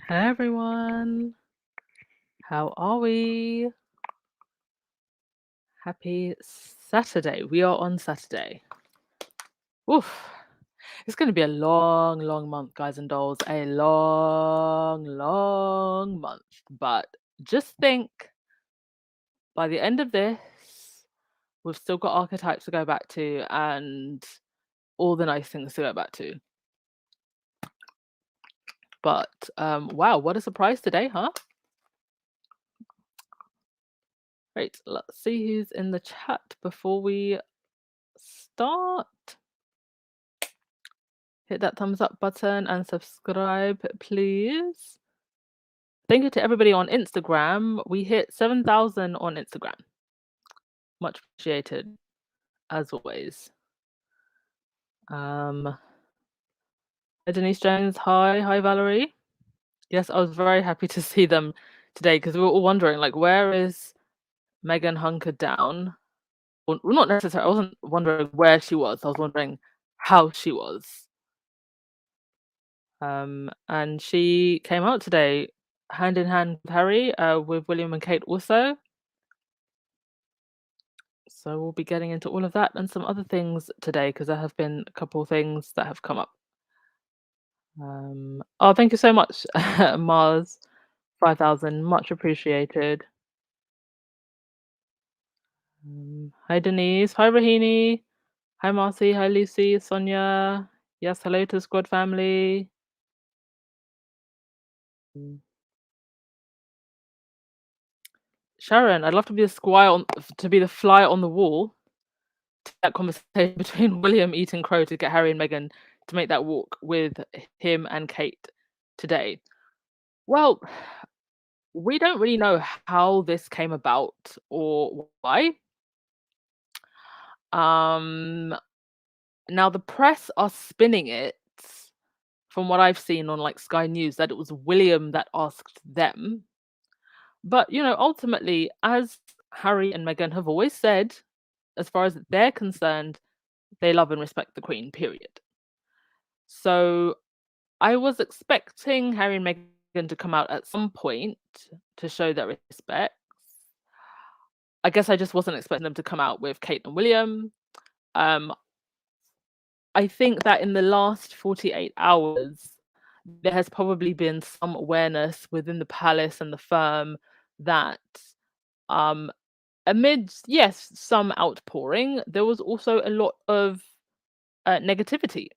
Hey everyone, how are we? Happy Saturday. We are on Saturday. Oof. It's going to be a long, long month, guys and dolls. A long, long month. But just think by the end of this, we've still got archetypes to go back to and all the nice things to go back to. But wow, what a surprise today, huh? Right, let's see who's in the chat before we start. Hit that thumbs up button and subscribe, please. Thank you to everybody on Instagram. We hit 7,000 on Instagram. Much appreciated, as always. Hi, Denise Jones. Hi, Valerie. Yes, I was very happy to see them today because we were all wondering, like, where is Meghan hunkered down? Well, not necessarily. I wasn't wondering where she was. I was wondering how she was. And she came out today hand in hand with Harry, with William and Kate also. So we'll be getting into all of that and some other things today because there have been a couple of things that have come up. Oh, thank you so much, Mars 5000, much appreciated. Hi Denise, hi Rahini, hi Marcy, hi Lucy, Sonia. Yes, hello to Squad family. Sharon, I'd love to be the fly on the wall to that conversation between William eating crow to get Harry and Meghan to make that walk with him and Kate today. Well, we don't really know how this came about or why. Now the press are spinning it from what I've seen on like Sky News that it was William that asked them. But ultimately, as Harry and Meghan have always said, as far as they're concerned, they love and respect the Queen, period. So I was expecting Harry and Meghan to come out at some point to show their respect. I guess I just wasn't expecting them to come out with Kate and William. I think that in the last 48 hours, there has probably been some awareness within the palace and the firm that amidst, yes, some outpouring, there was also a lot of negativity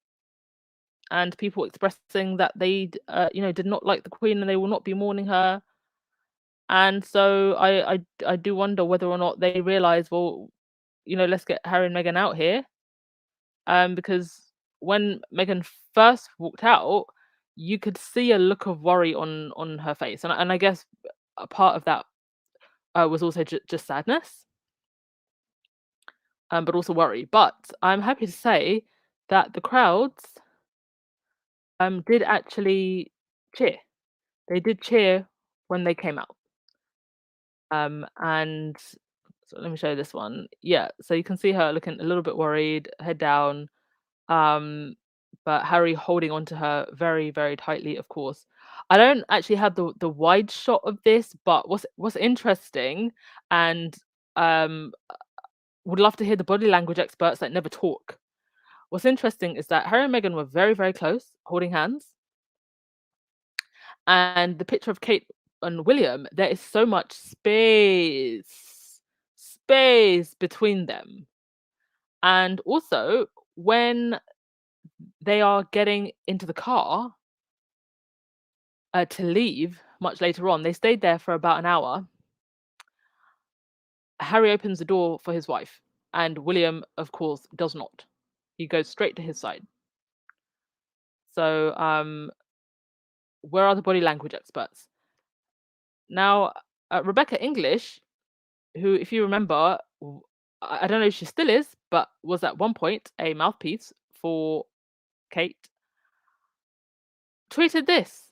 and people expressing that they did not like the Queen and they will not be mourning her. And so I do wonder whether or not they realize, well, let's get Harry and Meghan out here. Because when Meghan first walked out, you could see a look of worry on her face, and I guess a part of that was also just sadness, but also worry. But I'm happy to say that the crowds did actually cheer. They did cheer when they came out. And so let me show you this one. Yeah, so you can see her looking a little bit worried, head down. But Harry holding on to her very, very tightly, of course. I don't actually have the wide shot of this, but what's interesting, and would love to hear the body language experts that never talk. What's interesting is that Harry and Meghan were very, very close, holding hands. And the picture of Kate and William, there is so much space between them. And also, when they are getting into the car to leave much later on, they stayed there for about an hour. Harry opens the door for his wife, and William, of course, does not. He goes straight to his side. So, where are the body language experts? Now, Rebecca English, who, if you remember, I don't know if she still is, but was at one point a mouthpiece for Kate, tweeted this.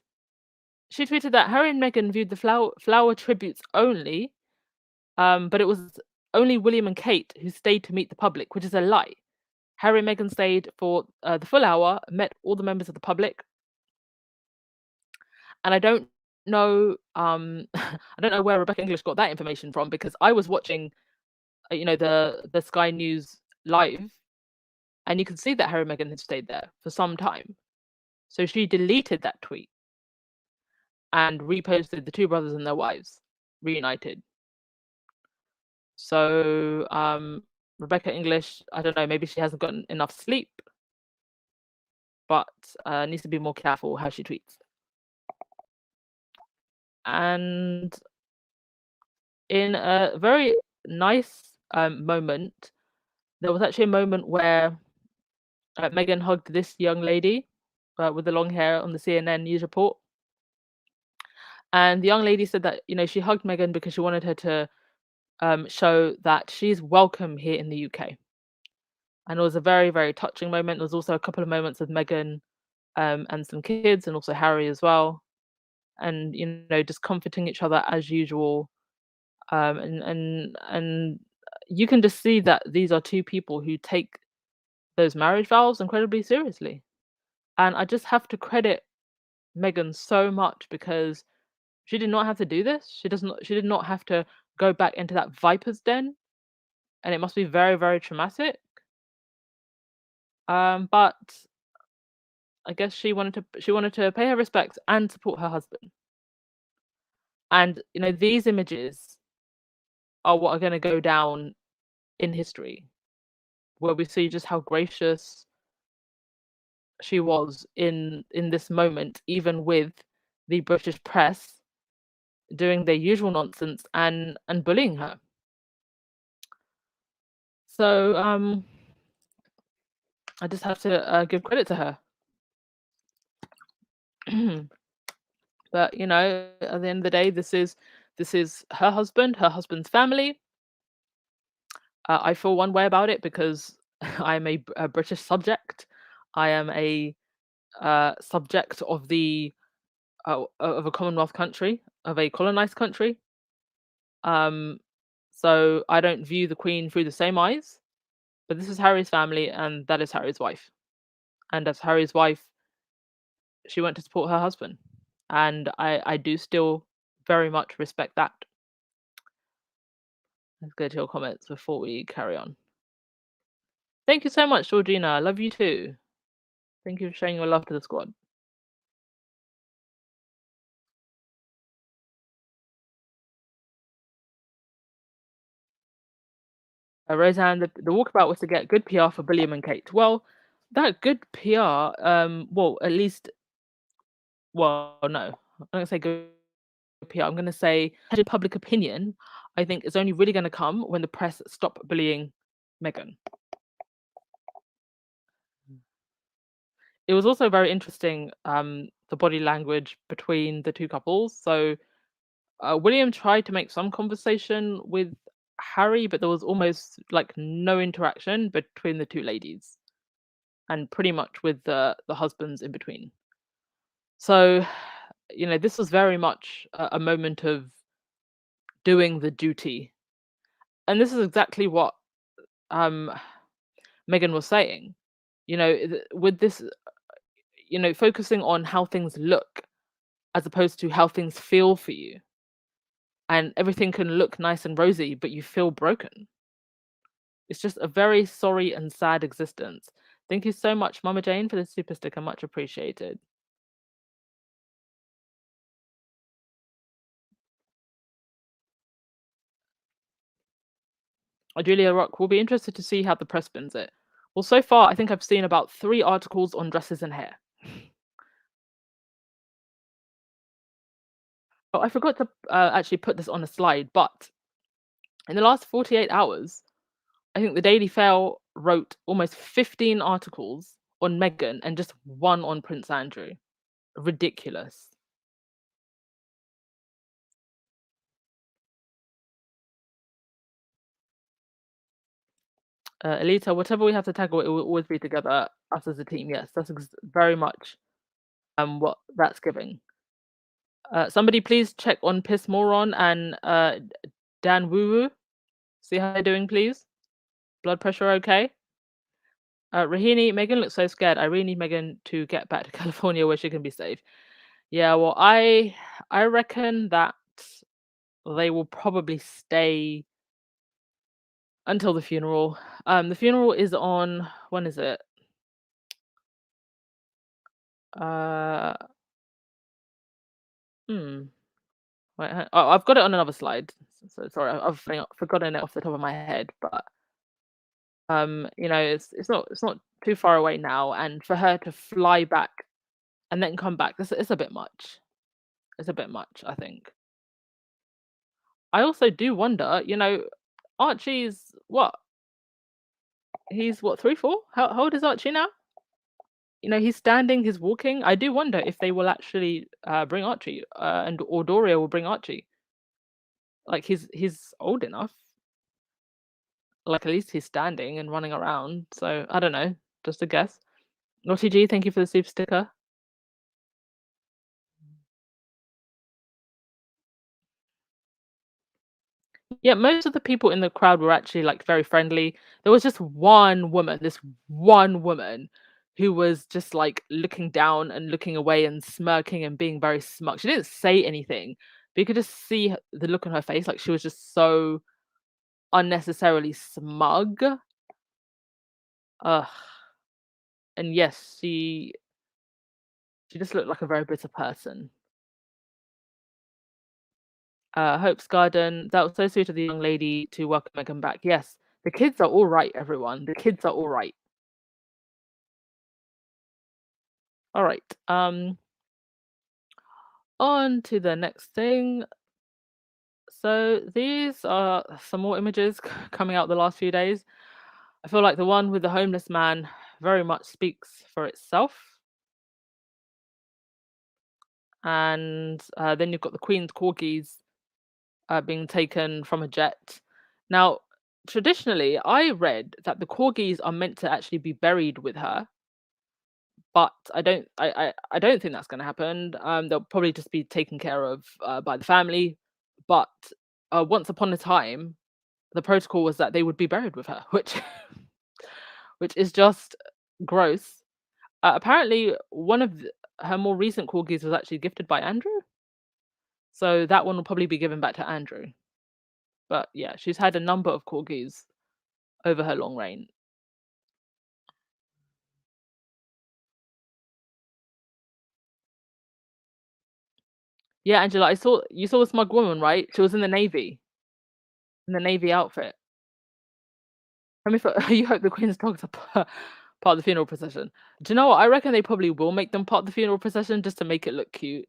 She tweeted that Harry and Meghan viewed the flower tributes only, but it was only William and Kate who stayed to meet the public, which is a lie. Harry and Meghan stayed for the full hour, met all the members of the public, And I don't know, I don't know where Rebecca English got that information from because I was watching, the Sky News live, and you could see that Harry and Meghan had stayed there for some time. So she deleted that tweet and reposted the two brothers and their wives reunited. So Rebecca English, I don't know, maybe she hasn't gotten enough sleep, but needs to be more careful how she tweets. And in a very nice moment, there was actually a moment where Meghan hugged this young lady with the long hair on the CNN news report. And the young lady said that, she hugged Meghan because she wanted her to show that she's welcome here in the UK. And it was a very, very touching moment. There was also a couple of moments with Meghan and some kids, and also Harry as well, and just comforting each other as usual. And you can just see that these are two people who take those marriage vows incredibly seriously. And I just have to credit Meghan so much because she did not have to do this. She did not have to go back into that viper's den, and it must be very, very traumatic. But I guess she wanted to pay her respects and support her husband. And these images are what are going to go down in history, where we see just how gracious she was in this moment, even with the British press doing their usual nonsense and bullying her. So I just have to give credit to her. But at the end of the day, this is her husband's family. I feel one way about it because I'm a British subject. I am a subject of a Commonwealth country, of a colonized country. Um, so I don't view the Queen through the same eyes. But this is Harry's family, and that is Harry's wife. And as Harry's wife, she went to support her husband, and I do still very much respect that. Let's go to your comments before we carry on. Thank you so much, Georgina. I love you too. Thank you for showing your love to the squad. Roseanne, the walkabout was to get good PR for William and Kate. Well, that good PR, well, at least, well, no, I'm not gonna say good PR. I'm gonna say public opinion. I think is only really gonna come when the press stop bullying Meghan. It was also very interesting, the body language between the two couples. So William tried to make some conversation with Harry, but there was almost like no interaction between the two ladies, and pretty much with the husbands in between. So, this was very much a moment of doing the duty, and this is exactly what um, Meghan was saying. With this, focusing on how things look as opposed to how things feel for you, and everything can look nice and rosy, but you feel broken. It's just a very sorry and sad existence. Thank you so much, Mama Jane, for the super sticker. Much appreciated. Julia Rock will be interested to see how the press spins it. Well, so far, I think I've seen about 3 articles on dresses and hair. Oh, I forgot to actually put this on a slide, but in the last 48 hours, I think the Daily Fail wrote almost 15 articles on Meghan and just one on Prince Andrew. Ridiculous. Elita, whatever we have to tackle, it will always be together, us as a team. Yes, that's very much what that's giving. Somebody please check on Piss Moron and Dan Woo Woo. See how they're doing, please. Blood pressure okay? Rahini, Meghan looks so scared. I really need Meghan to get back to California where she can be safe. Yeah, well, I reckon that they will probably stay until the funeral. The funeral is on, when is it? Uh, hmm. Wait, oh, I've got it on another slide. So sorry, I've forgotten it off the top of my head, but it's not too far away now, and for her to fly back and then come back, it's a bit much. It's a bit much, I think. I also do wonder, Archie's what? He's what, 3, 4? How old is Archie now? He's standing, he's walking. I do wonder if they will actually bring Archie, and or Doria will bring Archie. Like he's old enough. Like at least he's standing and running around. So I don't know. Just a guess. Naughty G, thank you for the super sticker. Yeah, most of the people in the crowd were actually like very friendly. There was just one woman, this one woman, who was just like looking down and looking away and smirking and being very smug. She didn't say anything, but you could just see the look on her face, like she was just so unnecessarily smug. Ugh. And yes, she just looked like a very bitter person. Hope's Garden, that was so sweet of the young lady to welcome Meghan back. Yes, the kids are all right, everyone. The kids are all right. All right. On to the next thing. So these are some more images coming out the last few days. I feel like the one with the homeless man very much speaks for itself. And then you've got the Queen's corgis being taken from a jet. Now, traditionally, I read that the corgis are meant to actually be buried with her, but I don't think that's going to happen. They'll probably just be taken care of by the family. But once upon a time, the protocol was that they would be buried with her, which is just gross. Apparently, one of her more recent corgis was actually gifted by Andrew, so that one will probably be given back to Andrew. But yeah, she's had a number of corgis over her long reign. Yeah, Angela, you saw the smug woman, right? She was in the navy outfit. I mean, you hope the Queen's dogs are part of the funeral procession. Do you know what? I reckon they probably will make them part of the funeral procession just to make it look cute.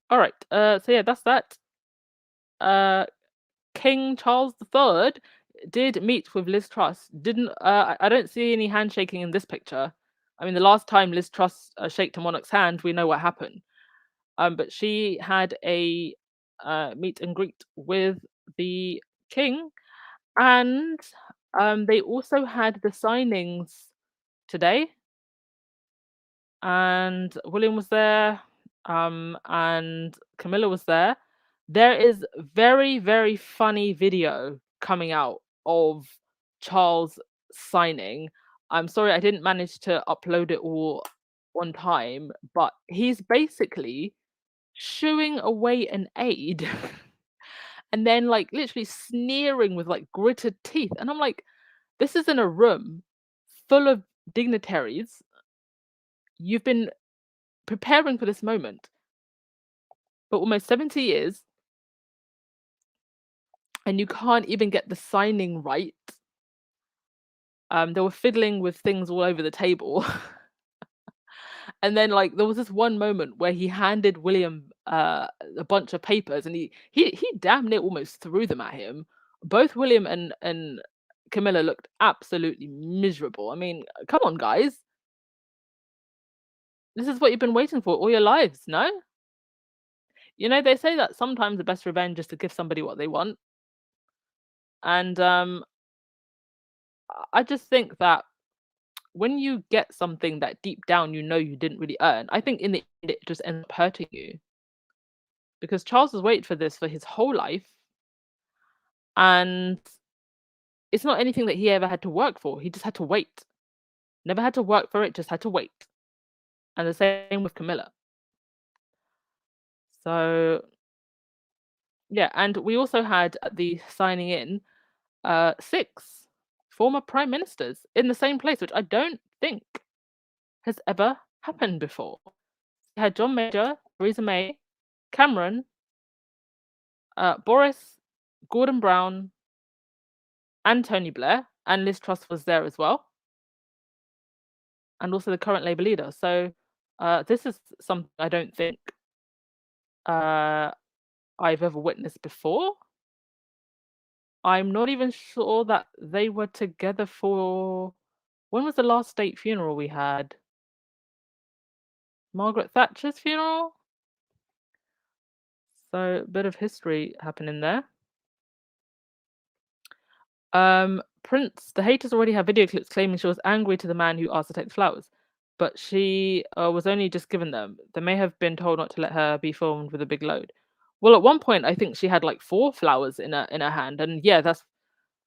All right. So yeah, that's that. Uh, King Charles III did meet with Liz Truss. Didn't I don't see any handshaking in this picture. I mean, the last time Liz Truss shaked a monarch's hand, we know what happened. But she had a meet and greet with the king, and they also had the signings today, and William was there, and Camilla was there. There is very, very funny video coming out of Charles signing. I'm sorry I didn't manage to upload it all on time, but he's basically shooing away an aide and then like literally sneering with like gritted teeth. And I'm like, this is in a room full of dignitaries. You've been preparing for this moment for almost 70 years and you can't even get the signing right. They were fiddling with things all over the table. And then like there was this one moment where he handed William a bunch of papers and he damn near almost threw them at him. Both William and Camilla looked absolutely miserable. I mean, come on, guys. This is what you've been waiting for all your lives, no? They say that sometimes the best revenge is to give somebody what they want. And I just think that when you get something that deep down you know you didn't really earn, I think in the end it just ends up hurting you. Because Charles has waited for this for his whole life, and it's not anything that he ever had to work for. He just had to wait. Never had to work for it, just had to wait. And the same with Camilla. So yeah, and we also had at the signing in 6 former prime ministers in the same place, which I don't think has ever happened before. We had John Major, Theresa May, Cameron, Boris, Gordon Brown, and Tony Blair, and Liz Truss was there as well, and also the current Labour leader. So this is something I don't think uh, I've ever witnessed before. I'm not even sure that they were together for, when was the last state funeral we had? Margaret Thatcher's funeral? So a bit of history happening there. Prince, the haters already have video clips claiming she was angry to the man who asked to take the flowers, but she was only just given them. They may have been told not to let her be filmed with a big load. Well, at one point, I think she had like 4 flowers in her hand, and yeah, that's.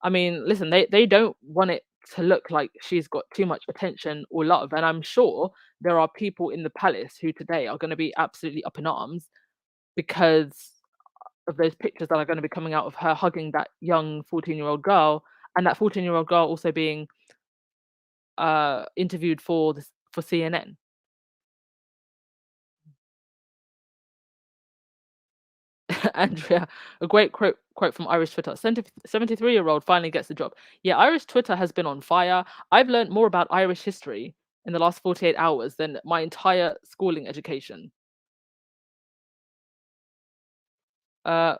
I mean, listen, they don't want it to look like she's got too much attention or love, and I'm sure there are people in the palace who today are going to be absolutely up in arms because of those pictures that are going to be coming out of her hugging that young 14-year-old girl, and that 14-year-old girl also being interviewed for CNN. Andrea, a great quote from Irish Twitter. 73-year-old finally gets the job. Yeah, Irish Twitter has been on fire. I've learned more about Irish history in the last 48 hours than my entire schooling education. Uh,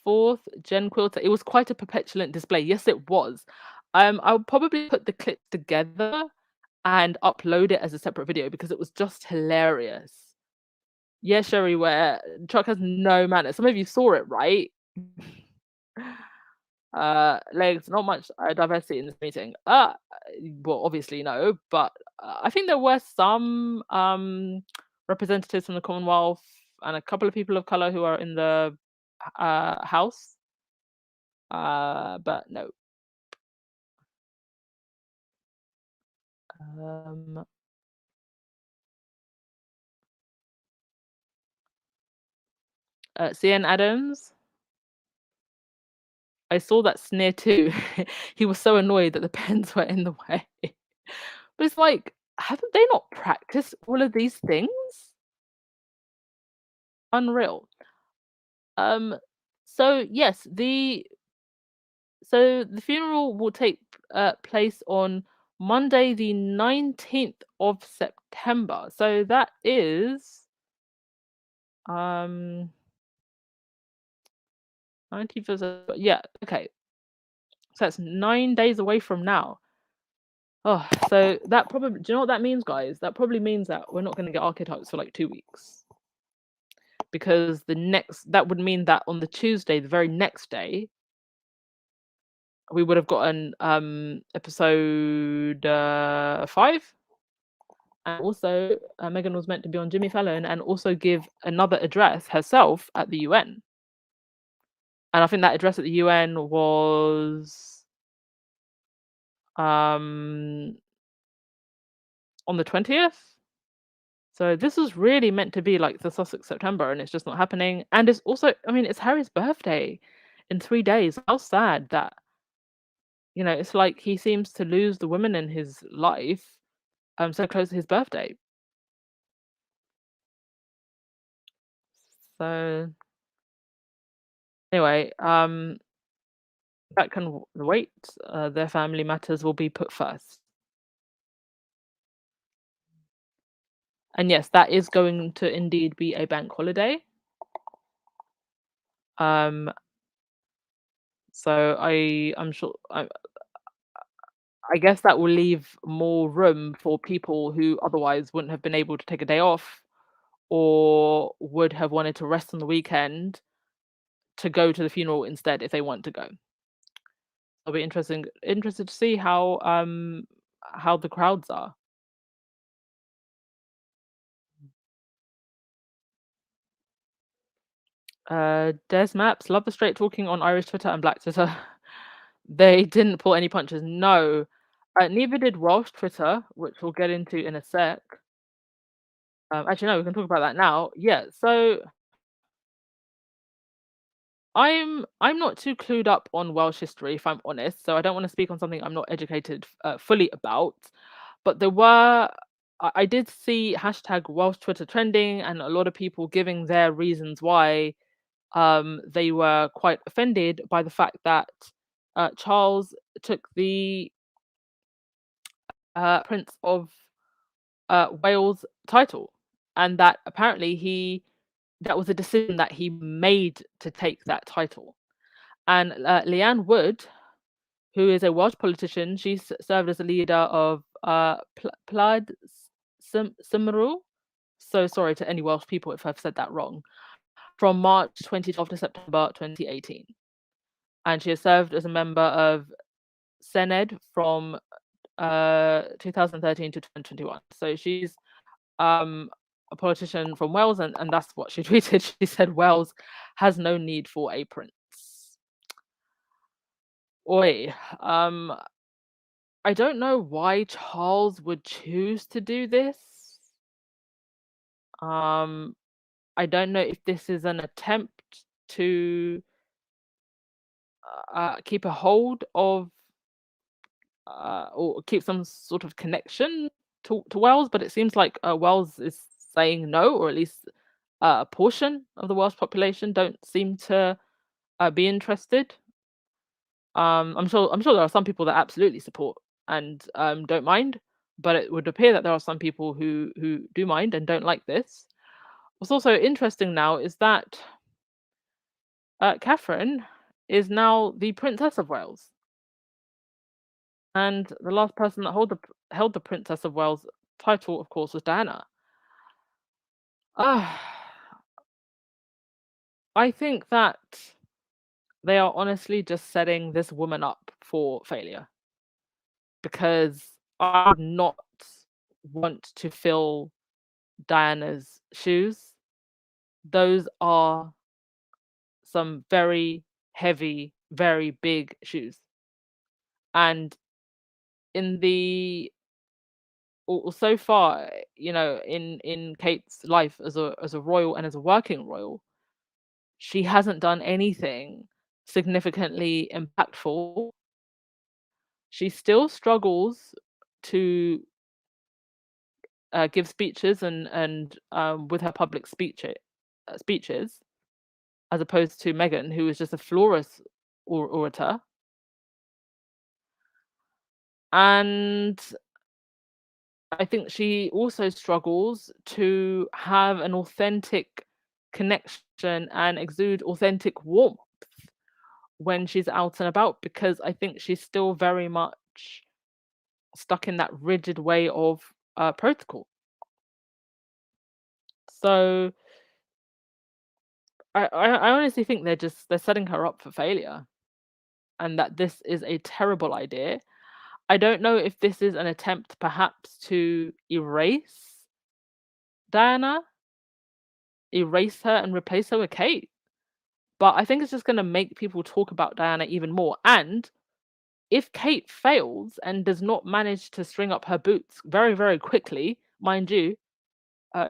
4th Gen Quilter. It was quite a petulant display. Yes, it was. I'll probably put the clip together and upload it as a separate video because it was just hilarious. Yeah, Sherry, where Chuck has no manners. Some of you saw it, right? Legs, not much diversity in this meeting. Well, obviously no, but I think there were some representatives from the Commonwealth and a couple of people of color who are in the house. But no. CN Adams. I saw that sneer too. He was so annoyed that the pens were in the way. But it's like, haven't they not practiced all of these things? Unreal. So yes, the funeral will take place on Monday, the 19th of September. So that is 19th of September. Yeah, okay. So that's 9 days away from now. Oh, so that probably, do you know what that means, guys? That probably means that we're not going to get archetypes for like 2 weeks. Because that would mean that on the Tuesday, the very next day, we would have gotten episode 5. And also, Meghan was meant to be on Jimmy Fallon and also give another address herself at the UN. And I think that address at the UN was on the 20th. So this was really meant to be like the Sussex September, and it's just not happening. And it's also, I mean, it's Harry's birthday in 3 days. How sad that, it's like he seems to lose the women in his life so close to his birthday. So anyway, that can wait. Their family matters will be put first. And yes, that is going to indeed be a bank holiday. So I'm sure I guess that will leave more room for people who otherwise wouldn't have been able to take a day off or would have wanted to rest on the weekend to go to the funeral instead if they want to go. It'll be interested to see how the crowds are. Des Maps, love the straight talking on Irish Twitter and Black Twitter. They didn't pull any punches, no. Neither did Welsh Twitter, which we'll get into in a sec. Actually, no, we can talk about that now. Yeah, so I'm not too clued up on Welsh history, if I'm honest, so I don't wanna speak on something I'm not educated, fully about. But there were I did see hashtag Welsh Twitter trending and a lot of people giving their reasons why, they were quite offended by the fact that, Charles took the, Prince of, Wales title, and that apparently that was a decision that he made to take that title. And, Leanne Wood, who is a Welsh politician, served as a leader of, Plaid Cymru. So sorry to any Welsh people if I've said that wrong. From March 2012 to September 2018. And she has served as a member of Senedd from 2013 to 2021. So she's a politician from Wales, and that's what she tweeted. She said Wales has no need for a prince. Oi, I don't know why Charles would choose to do this. Um, I don't know if this is an attempt to keep a hold of or keep some sort of connection to Wales, but it seems like Wales is saying no, or at least a portion of the Welsh population don't seem to be interested. I'm sure there are some people that absolutely support and don't mind, but it would appear that there are some people who do mind and don't like this. What's also interesting now is that Catherine is now the Princess of Wales, and the last person that held the Princess of Wales title, of course, was Diana. Ah, I think that they are honestly just setting this woman up for failure, because I would not want to fill Diana's shoes. Those are some very heavy, very big shoes. And in the so far, in Kate's life as a royal and as a working royal, she hasn't done anything significantly impactful. She still struggles to give speeches and with her public speeches, as opposed to Meghan, who is just a flawless orator. And I think she also struggles to have an authentic connection and exude authentic warmth when she's out and about, because I think she's still very much stuck in that rigid way of protocol. So I honestly think they're setting her up for failure, and that this is a terrible idea. I don't know if this is an attempt perhaps to Diana, erase her and replace her with Kate. But I think it's just gonna make people talk about Diana even more. And if Kate fails and does not manage to string up her boots very, very quickly, mind you,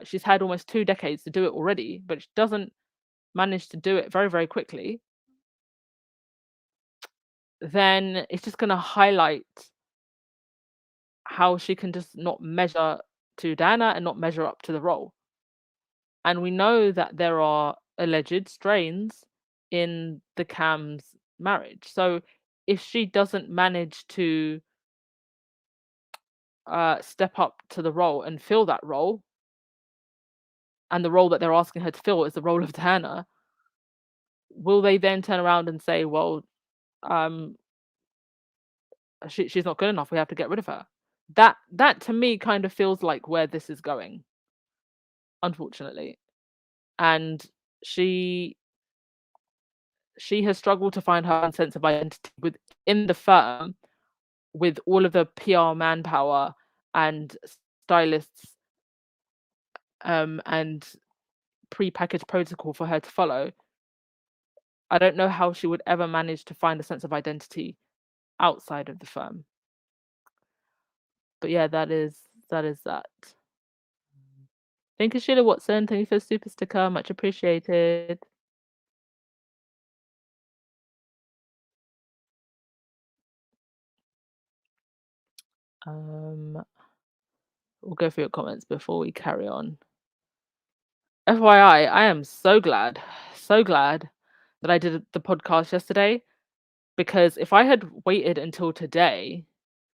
she's had almost 2 decades to do it already, but she doesn't manage to do it very, very quickly, then it's just gonna highlight how she can just not measure to Diana and not measure up to the role. And we know that there are alleged strains in the Cam's marriage. So if she doesn't manage to step up to the role and fill that role, and the role that they're asking her to fill is the role of Diana, will they then turn around and say, well, um, she's not good enough, we have to get rid of her? That to me kind of feels like where this is going, unfortunately. And she she has struggled to find her own sense of identity within the firm, with all of the PR manpower and stylists, and pre-packaged protocol for her to follow. I don't know how she would ever manage to find a sense of identity outside of the firm. But yeah, that is that. Thank you, Sheila Watson. Thank you for the super sticker. Much appreciated. We'll go through your comments before we carry on. FYI, I am so glad that I did the podcast yesterday, because if I had waited until today,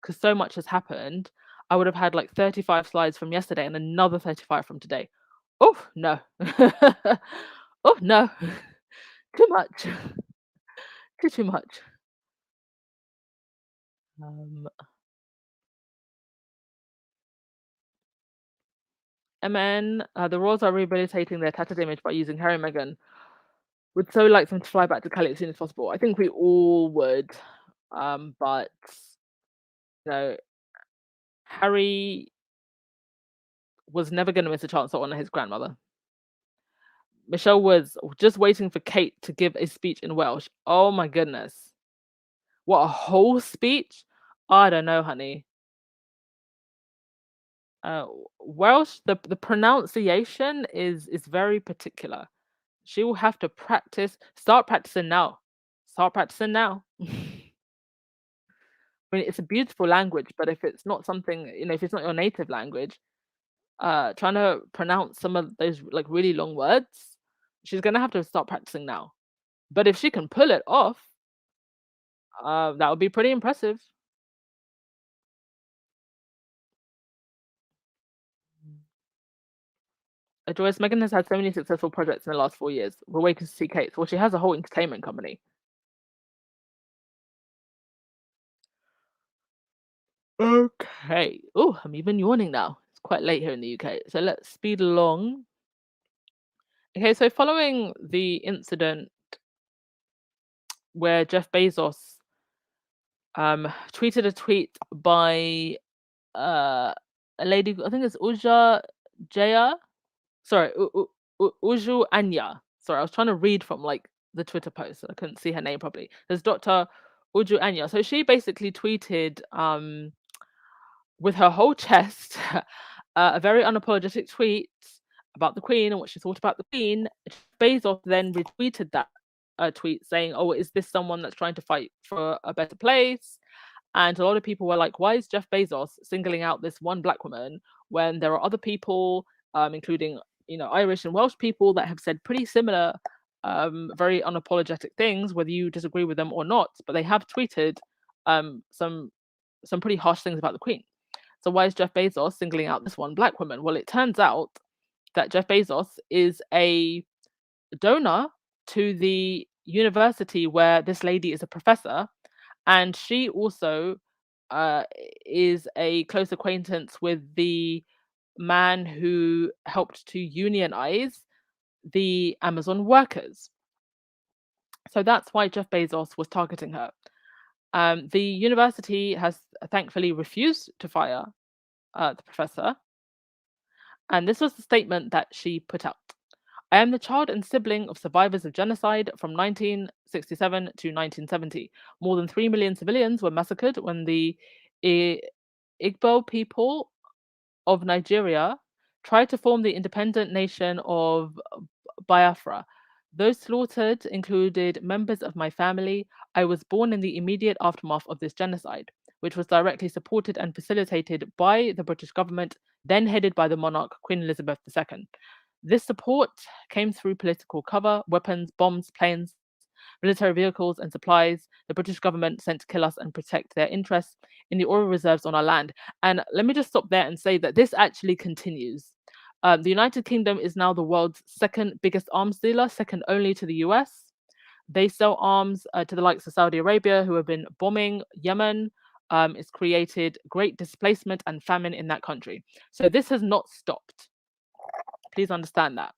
because so much has happened, I would have had like 35 slides from yesterday and another 35 from today. Oh no. Oh no. Too much. Too much. MN, the Royals are rehabilitating their tattered image by using Harry and Meghan. Would so like them to fly back to Cali as soon as possible. I think we all would. But you know, Harry was never going to miss a chance to honor his grandmother. Michelle was just waiting for Kate to give a speech in Welsh. Oh my goodness. What, a whole speech? I don't know, honey. Welsh, the pronunciation is very particular. She will have to practice. Start practicing now. Start practicing now. I mean, it's a beautiful language, but if it's not something, if it's not your native language, trying to pronounce some of those like really long words, she's gonna have to start practicing now. But if she can pull it off, that would be pretty impressive. Joyce, Megan has had so many successful projects in the last 4 years. We're waiting to see Kate. Well, she has a whole entertainment company. Okay. Oh, I'm even yawning now. It's quite late here in the UK. So let's speed along. Okay, so following the incident where Jeff Bezos tweeted a tweet by a lady, I think it's Uja Jaya. Sorry, Uju Anya. Sorry, I was trying to read from like the Twitter post. I couldn't see her name properly. There's Dr. Uju Anya. So she basically tweeted with her whole chest a very unapologetic tweet about the Queen and what she thought about the Queen. Bezos then retweeted that tweet saying, "Oh, is this someone that's trying to fight for a better place?" And a lot of people were like, "Why is Jeff Bezos singling out this one black woman when there are other people, including Irish and Welsh people, that have said pretty similar, very unapologetic things, whether you disagree with them or not? But they have tweeted some pretty harsh things about the Queen. So why is Jeff Bezos singling out this one black woman?" Well, it turns out that Jeff Bezos is a donor to the university where this lady is a professor, and she also is a close acquaintance with the man who helped to unionize the Amazon workers. So that's why Jeff Bezos was targeting her. The university has thankfully refused to fire the professor. And this was the statement that she put out. "I am the child and sibling of survivors of genocide from 1967 to 1970. More than 3 million civilians were massacred when the Igbo people of Nigeria tried to form the independent nation of Biafra. Those slaughtered included members of my family. I was born in the immediate aftermath of this genocide, which was directly supported and facilitated by the British government, then headed by the monarch, Queen Elizabeth II. This support came through political cover, weapons, bombs, planes, military vehicles, and supplies the British government sent to kill us and protect their interests in the oil reserves on our land." And let me just stop there and say that this actually continues. The United Kingdom is now the world's second biggest arms dealer, second only to the US. They sell arms to the likes of Saudi Arabia, who have been bombing Yemen. It's created great displacement and famine in that country. So this has not stopped. Please understand that.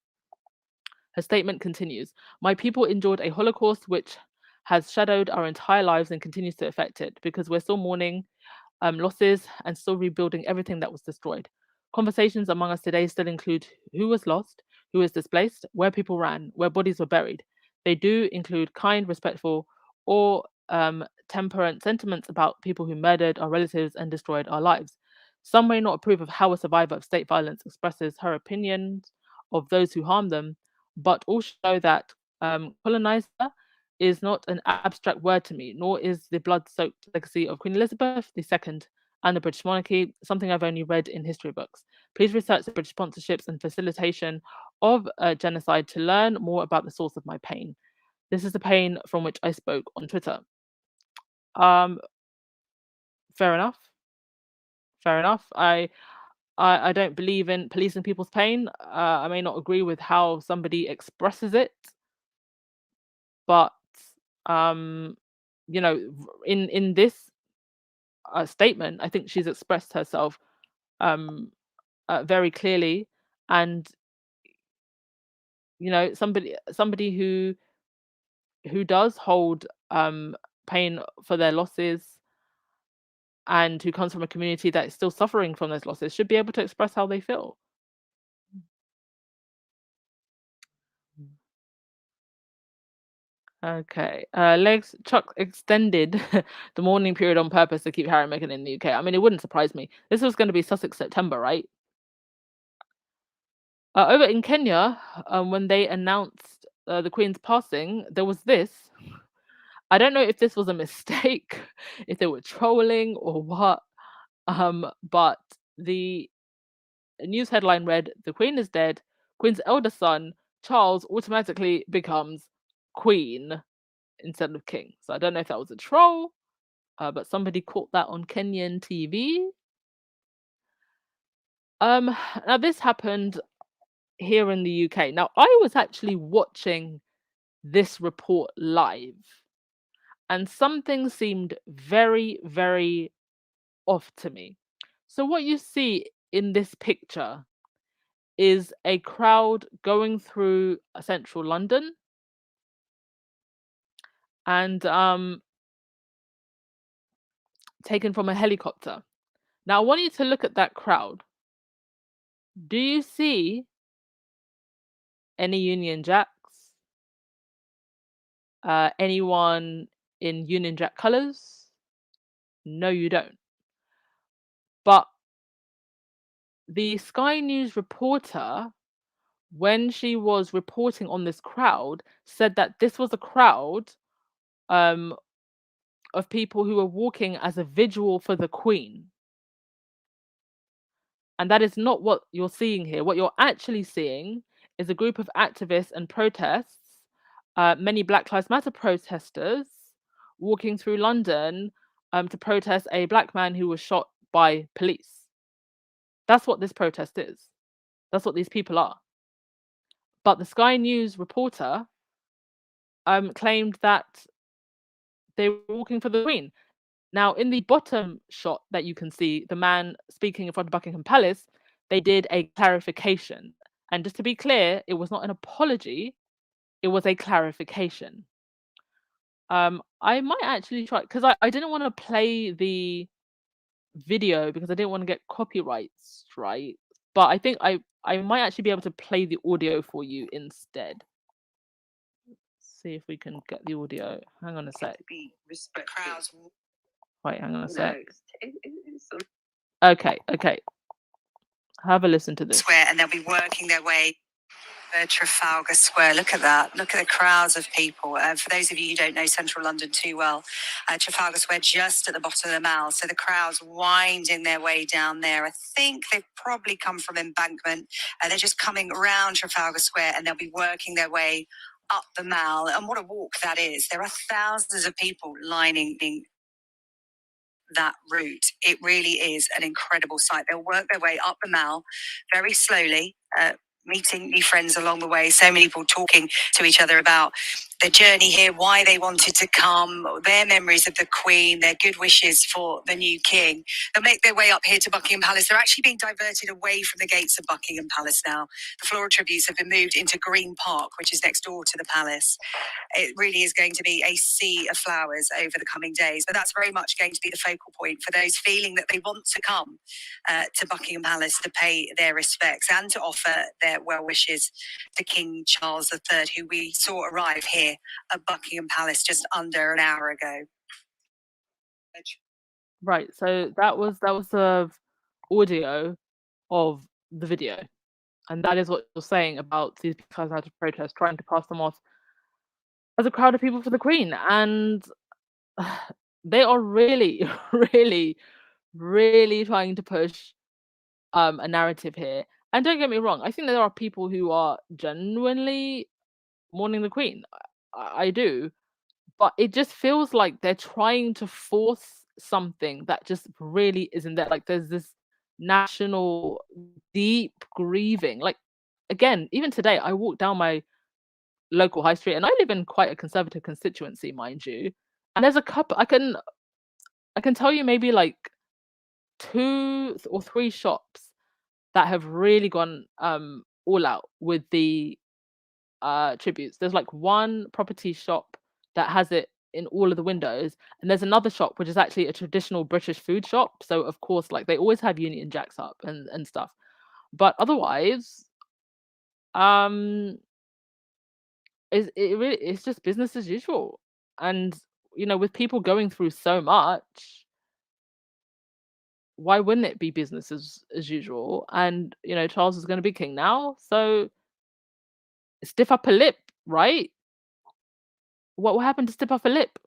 Her statement continues, "My people endured a Holocaust which has shadowed our entire lives and continues to affect it because we're still mourning losses and still rebuilding everything that was destroyed. Conversations among us today still include who was lost, who was displaced, where people ran, where bodies were buried. They do include kind, respectful, or temper and sentiments about people who murdered our relatives and destroyed our lives. Some may not approve of how a survivor of state violence expresses her opinions of those who harm them, but all show that colonizer is not an abstract word to me, nor is the blood-soaked legacy of Queen Elizabeth II and the British monarchy something I've only read in history books. Please research the British sponsorships and facilitation of genocide to learn more about the source of my pain. This is the pain from which I spoke on Twitter. Um, fair enough. Fair enough. I don't believe in policing people's pain. I may not agree with how somebody expresses it, but um, in this statement, I think she's expressed herself very clearly, and somebody who does hold pain for their losses and who comes from a community that is still suffering from those losses should be able to express how they feel. Okay. Legs Chuck extended the mourning period on purpose to keep Harry and Meghan in the UK. I mean, it wouldn't surprise me. This was going to be Sussex September, right? Over in Kenya, when they announced the Queen's passing, there was this. I don't know if this was a mistake, if they were trolling or what, but the news headline read, "The Queen is dead. Queen's elder son, Charles, automatically becomes Queen instead of King." So I don't know if that was a troll, but somebody caught that on Kenyan TV. Now this happened here in the UK. Now I was actually watching this report live, and something seemed very, very off to me. So what you see in this picture is a crowd going through central London, and taken from a helicopter. Now I want you to look at that crowd. Do you see any Union Jacks? Anyone in Union Jack colours? No, you don't. But the Sky News reporter, when she was reporting on this crowd, said that this was a crowd of people who were walking as a vigil for the Queen. And that is not what you're seeing here. What you're actually seeing is a group of activists and protests, many Black Lives Matter protesters, walking through London to protest a black man who was shot by police. That's what this protest is. That's what these people are. But the Sky News reporter claimed that they were walking for the Queen. Now, in the bottom shot that you can see, the man speaking in front of Buckingham Palace, they did a clarification. And just to be clear, it was not an apology, it was a clarification. I might actually try, because I didn't want to play the video because I didn't want to get copyright strike. But I think I might actually be able to play the audio for you instead. See if we can get the audio. Hang on a sec. Wait, hang on a sec. Okay. Have a listen to this. Square, and they'll be working their way Trafalgar Square. Look at that. Look at the crowds of people. For those of you who don't know central London too well, Trafalgar Square just at the bottom of the Mall. So the crowds winding their way down there. I think they've probably come from Embankment. They're just coming around Trafalgar Square, and they'll be working their way up the Mall. And what a walk that is. There are thousands of people lining that route. It really is an incredible sight. They'll work their way up the Mall very slowly, meeting new friends along the way. So many people talking to each other about their journey here, why they wanted to come, their memories of the Queen, their good wishes for the new king. They'll make their way up here to Buckingham Palace. They're actually being diverted away from the gates of Buckingham Palace now. The floral tributes have been moved into Green Park, which is next door to the palace. It really is going to be a sea of flowers over the coming days. But that's very much going to be the focal point for those feeling that they want to come to Buckingham Palace to pay their respects and to offer their well wishes to King Charles III, who we saw arrive here at Buckingham Palace just under an hour ago. Right. So that was the audio of the video, and that is what you're saying about these people out of protest trying to pass them off as a crowd of people for the Queen, and they are really, really, really trying to push a narrative here. And don't get me wrong, I think there are people who are genuinely mourning the Queen. I do, but it just feels like they're trying to force something that just really isn't there. Like there's this national deep grieving. Like again, even today, I walked down my local high street, and I live in quite a conservative constituency, mind you. And there's a couple. I can tell you maybe like two or three shops that have really gone all out with the tributes. There's like one property shop that has it in all of the windows, and there's another shop which is actually a traditional British food shop. So of course, like they always have Union Jacks up and stuff. But otherwise, um, it's just business as usual. And with people going through so much, why wouldn't it be business as usual? And Charles is going to be king now, so stiff upper lip, right? What will happen to stiff upper lip?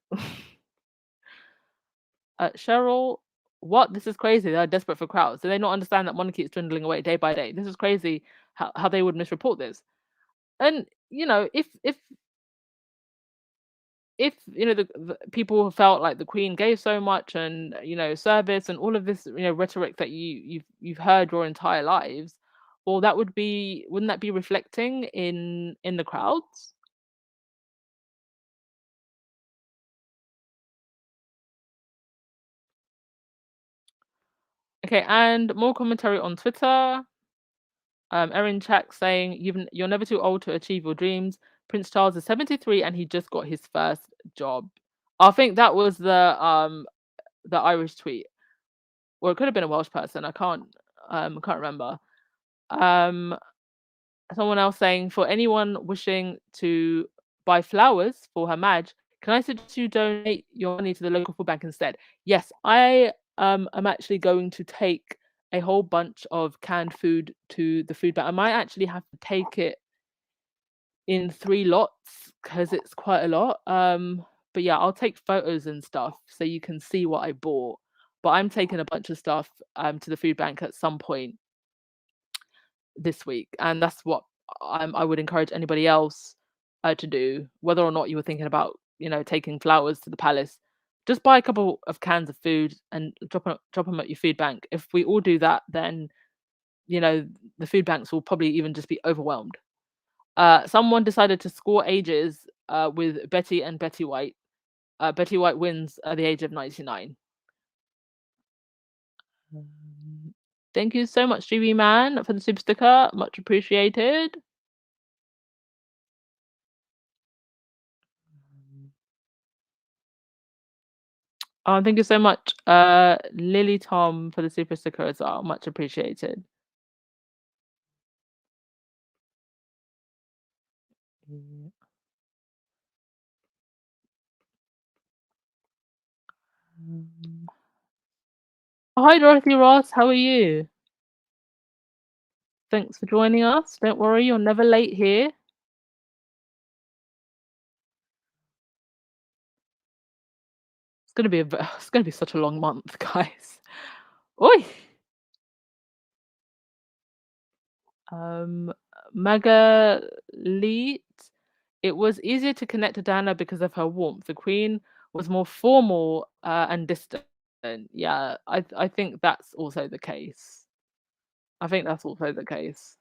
Cheryl, what? This is crazy. They're desperate for crowds. Do they not understand that monarchy is dwindling away day by day? This is crazy how they would misreport this. And if the people have felt like the Queen gave so much and service and all of this rhetoric that you've heard your entire lives, well, wouldn't that be reflecting in the crowds? Okay, and more commentary on Twitter. Erin Chak saying you're never too old to achieve your dreams. Prince Charles is 73 and he just got his first job. I think that was the Irish tweet, or it could have been a Welsh person. I can't remember. Um, Someone else saying for anyone wishing to buy flowers for her Madge, can I suggest you donate your money to the local food bank instead? Yes, I am actually going to take a whole bunch of canned food to the food bank. I might actually have to take it in 3 lots because it's quite a lot. But yeah, I'll take photos and stuff so you can see what I bought. But I'm taking a bunch of stuff to the food bank at some point this week, and that's what I would encourage anybody else to do, whether or not you were thinking about taking flowers to the palace. Just buy a couple of cans of food and drop them at your food bank. If we all do that, then you know the food banks will probably even just be overwhelmed. Someone decided to score ages with Betty and Betty White. Betty White wins at the age of 99. Um, Thank you so much, GB Man, for the super sticker. Much appreciated. Thank you so much, Lily Tom, for the super sticker as well. Much appreciated. Mm. Oh, hi, Dorothy Ross. How are you? Thanks for joining us. Don't worry, you're never late here. It's gonna be such a long month, guys. Oi. Um, Magalit. It was easier to connect to Diana because of her warmth. The Queen was more formal and distant. Yeah, I think that's also the case. I think that's also the case.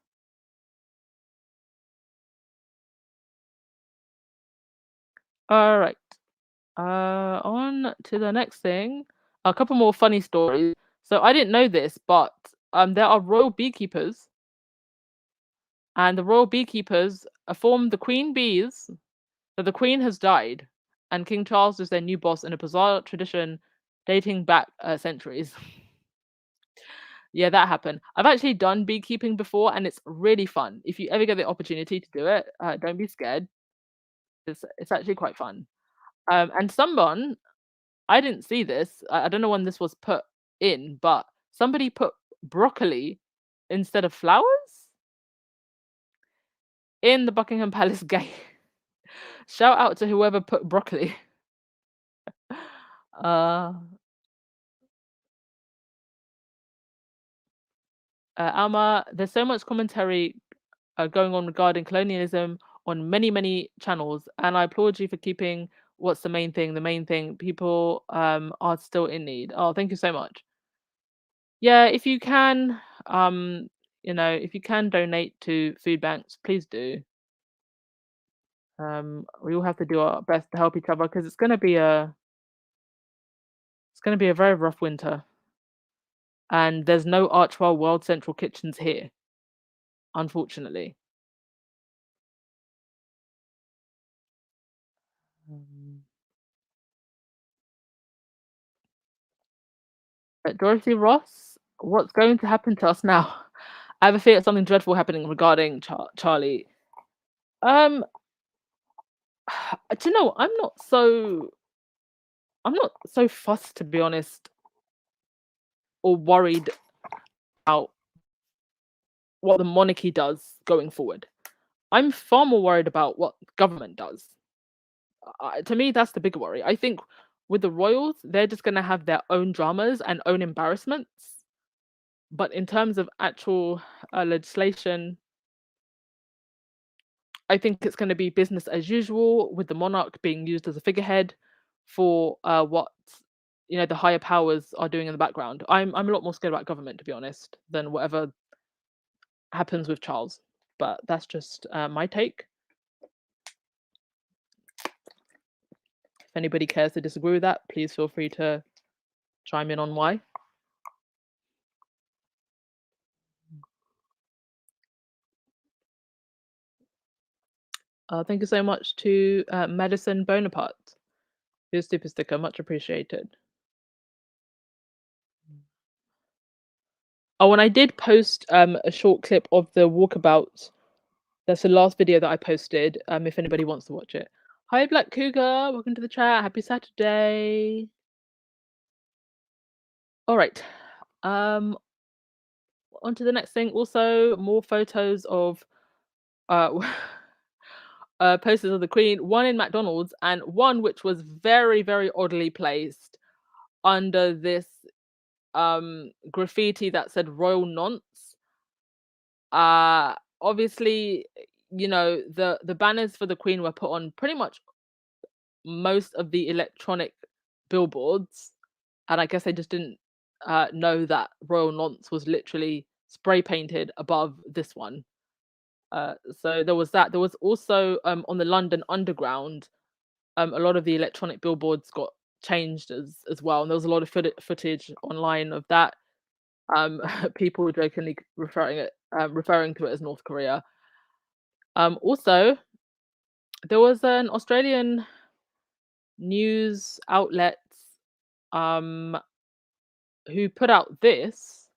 All right. On to the next thing. A couple more funny stories. So I didn't know this, but there are royal beekeepers, and the royal beekeepers form the queen bees. So the queen has died, and King Charles is their new boss in a bizarre tradition dating back centuries. Yeah, that happened. I've actually done beekeeping before, and it's really fun. If you ever get the opportunity to do it, don't be scared. It's actually quite fun. And someone I didn't see this. I don't know when this was put in, but somebody put broccoli instead of flowers in the Buckingham Palace gate. Shout out to whoever put broccoli. Uh, Alma, there's so much commentary going on regarding colonialism on many, many channels, and I applaud you for keeping what's the main thing. The main thing, people are still in need. Oh, thank you so much. Yeah, if you can, if you can donate to food banks, please do. We all have to do our best to help each other because it's gonna be a very rough winter, and there's no Archwell World Central Kitchens here, unfortunately. Um, but Dorothy Ross, what's going to happen to us now? I have a fear of something dreadful happening regarding Charlie. Um, do you know, I'm not so fussed, to be honest, or worried about what the monarchy does going forward. I'm far more worried about what government does. To me, that's the bigger worry. I think with the royals, they're just going to have their own dramas and own embarrassments. But in terms of actual legislation, I think it's going to be business as usual, with the monarch being used as a figurehead for what the higher powers are doing in the background. I'm a lot more scared about government, to be honest, than whatever happens with Charles. But that's just my take. If anybody cares to disagree with that, please feel free to chime in on why. Thank you so much to Madison Bonaparte. Your super sticker, much appreciated. Oh, and I did post a short clip of the Walkabout. That's the last video that I posted. If anybody wants to watch it. Hi, Black Cougar. Welcome to the chat. Happy Saturday. All right. On to the next thing. Also, more photos of posters of the Queen. One in McDonald's and one which was very, very oddly placed under this graffiti that said "Royal Nonce." Obviously, the banners for the Queen were put on pretty much most of the electronic billboards, and I guess they just didn't know that Royal Nonce was literally spray painted above this one. So there was that. There was also on the London Underground, a lot of the electronic billboards got changed as well, and there was a lot of footage online of that. People jokingly referring to it as North Korea. Also, there was an Australian news outlet um, who put out this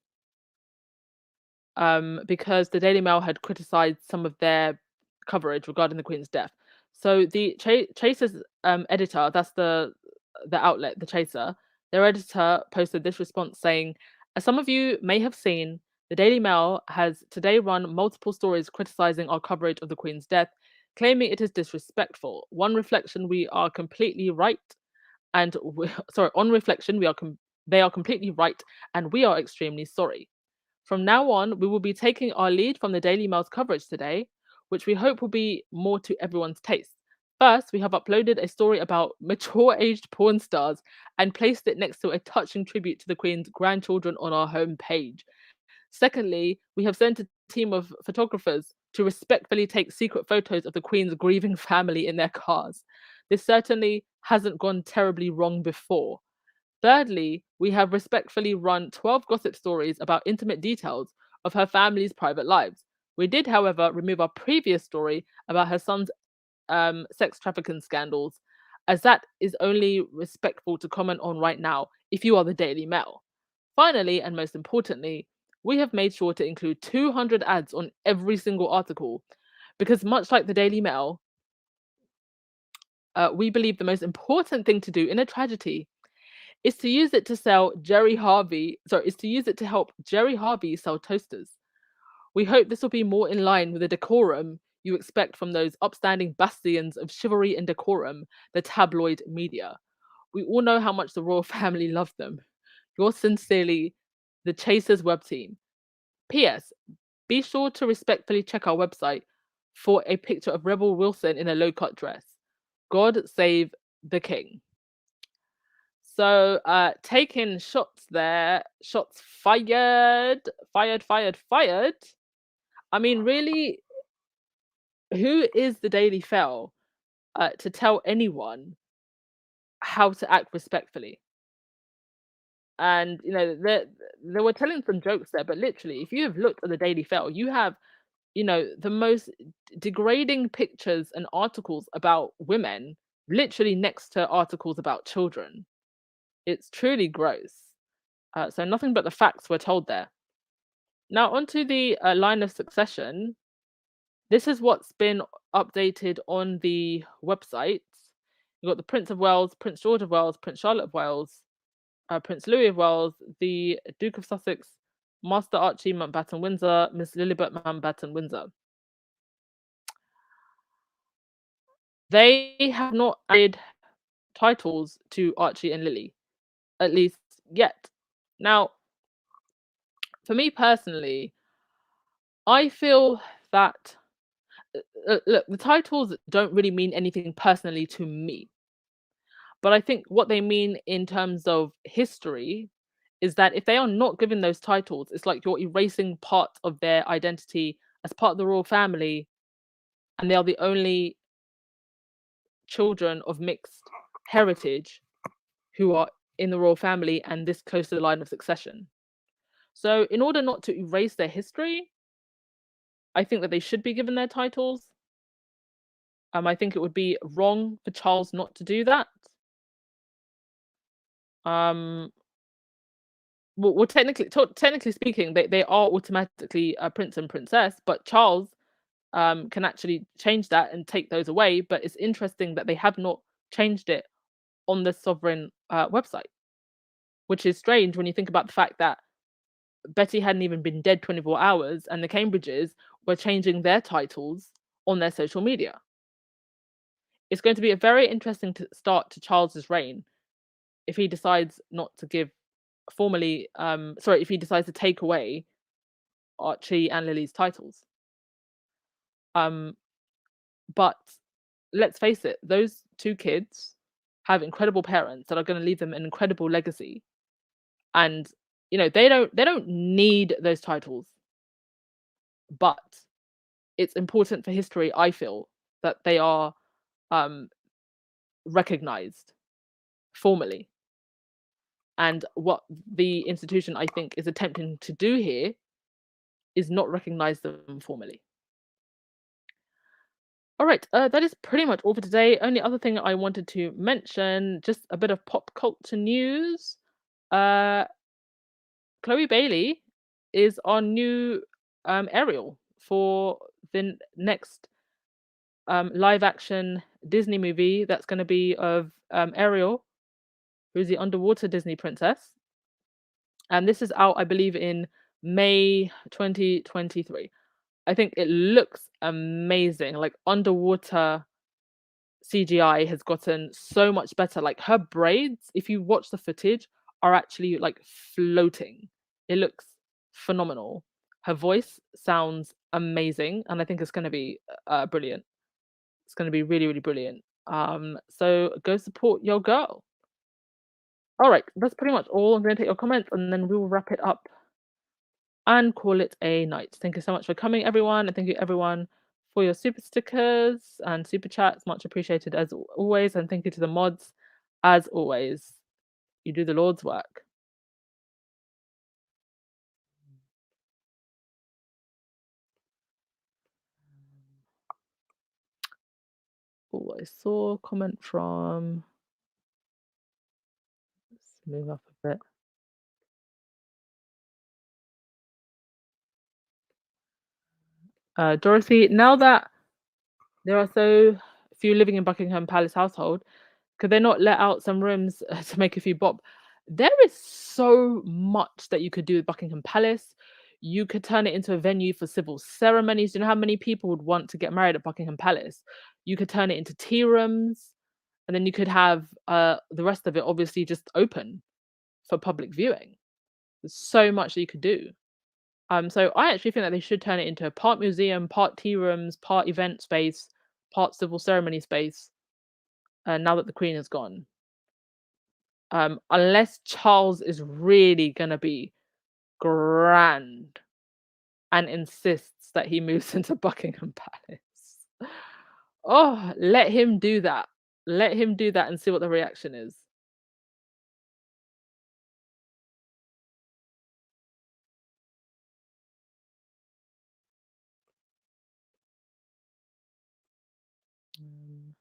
because the Daily Mail had criticised some of their coverage regarding the Queen's death. So the Chaser's editor, that's the outlet, the Chaser, their editor posted this response saying, "As some of you may have seen, the Daily Mail has today run multiple stories criticising our coverage of the Queen's death, claiming it is disrespectful. One reflection, we are completely right, and sorry, on reflection, they are completely right, and we are extremely sorry. From now on, we will be taking our lead from the Daily Mail's coverage today, which we hope will be more to everyone's taste. First, we have uploaded a story about mature-aged porn stars and placed it next to a touching tribute to the Queen's grandchildren on our homepage. Secondly, we have sent a team of photographers to respectfully take secret photos of the Queen's grieving family in their cars. This certainly hasn't gone terribly wrong before. Thirdly, we have respectfully run 12 gossip stories about intimate details of her family's private lives. We did, however, remove our previous story about her son's sex trafficking scandals, as that is only respectful to comment on right now if you are the Daily Mail. Finally, and most importantly, we have made sure to include 200 ads on every single article because, much like the Daily Mail, we believe the most important thing to do in a tragedy is to use it to sell Jerry Harvey. Sorry, is to use it to help Jerry Harvey sell toasters. We hope this will be more in line with the decorum you expect from those upstanding bastions of chivalry and decorum, the tabloid media. We all know how much the royal family loved them. Yours sincerely, the Chasers web team. P.S. Be sure to respectfully check our website for a picture of Rebel Wilson in a low-cut dress. God save the king. So taking shots there, shots fired. I mean, really, who is the Daily Fel to tell anyone how to act respectfully? And they were telling some jokes there, but literally, if you have looked at the Daily Fel, you have the most degrading pictures and articles about women literally next to articles about children. It's truly gross. So nothing but the facts were told there. Now onto the line of succession. This is what's been updated on the website. You've got the Prince of Wales, Prince George of Wales, Prince Charlotte of Wales, Prince Louis of Wales, the Duke of Sussex, Master Archie Mountbatten Windsor, Miss Lilibet Mountbatten Windsor. They have not added titles to Archie and Lily, at least yet. Now, for me personally, I feel that look, the titles don't really mean anything personally to me. But I think what they mean in terms of history is that if they are not given those titles, it's like you're erasing part of their identity as part of the royal family, and they are the only children of mixed heritage who are in the royal family and this close to the line of succession. So, in order not to erase their history, I think that they should be given their titles. I think it would be wrong for Charles not to do that. Well, technically speaking, they are automatically a prince and princess, but Charles can actually change that and take those away. But it's interesting that they have not changed it on the sovereign website, which is strange when you think about the fact that Betty hadn't even been dead 24 hours and the Cambridges were changing their titles on their social media. It's going to be a very interesting start to Charles's reign if he decides not to give formally, if he decides to take away Archie and Lily's titles. But let's face it, those two kids have incredible parents that are going to leave them an incredible legacy. And they don't need those titles. But it's important for history, I feel, that they are recognized formally. And what the institution, I think, is attempting to do here is not recognize them formally. All right, that is pretty much all for today. Only other thing I wanted to mention, just a bit of pop culture news. Chloe Bailey is our new Ariel for the next live action Disney movie that's going to be of Ariel, who's the underwater Disney princess. And this is out, I believe, in May 2023. I think it looks amazing. Like underwater CGI has gotten so much better. Like her braids, if you watch the footage, are actually like floating. It looks phenomenal. Her voice sounds amazing, and I think it's going to be brilliant. It's going to be really, really brilliant. So go support your girl. All right, that's pretty much all. I'm going to take your comments, and then we will wrap it up and call it a night. Thank you so much for coming, everyone, and thank you everyone for your super stickers and super chats. Much appreciated as always, and thank you to the mods as always. You do the Lord's work. Oh, I saw a comment from. Let's move up a bit. Dorothy, now that there are so few living in Buckingham Palace household, could they not let out some rooms to make a few bob? There is so much that you could do with Buckingham Palace. You could turn it into a venue for civil ceremonies. You know how many people would want to get married at Buckingham Palace? You could turn it into tea rooms, and then you could have the rest of it obviously just open for public viewing. There's so much that you could do. So I actually think that they should turn it into a part museum, part tea rooms, part event space, part civil ceremony space. Now that the Queen is gone, unless Charles is really gonna be grand and insists that he moves into Buckingham Palace. Oh, let him do that. Let him do that and see what the reaction is. Mm.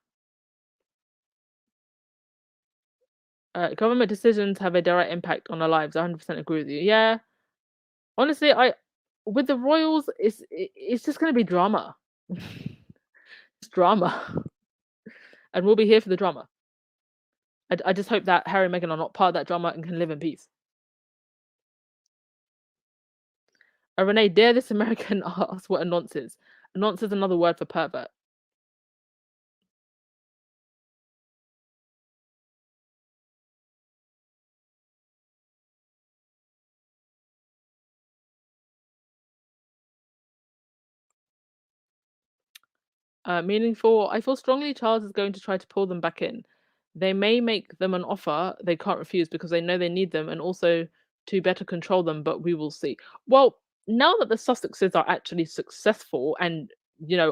Government decisions have a direct impact on our lives. I 100% agree with you. Yeah, honestly, I with the royals, it's just gonna be drama. It's drama, and we'll be here for the drama. I just hope that Harry and Meghan are not part of that drama and can live in peace. Renee, dare this American ask what a nonce is. A nonce is another word for pervert. Meaningful. I feel strongly Charles is going to try to pull them back in. They may make them an offer they can't refuse because they know they need them and also to better control them, but we will see. Well, now that the Sussexes are actually successful and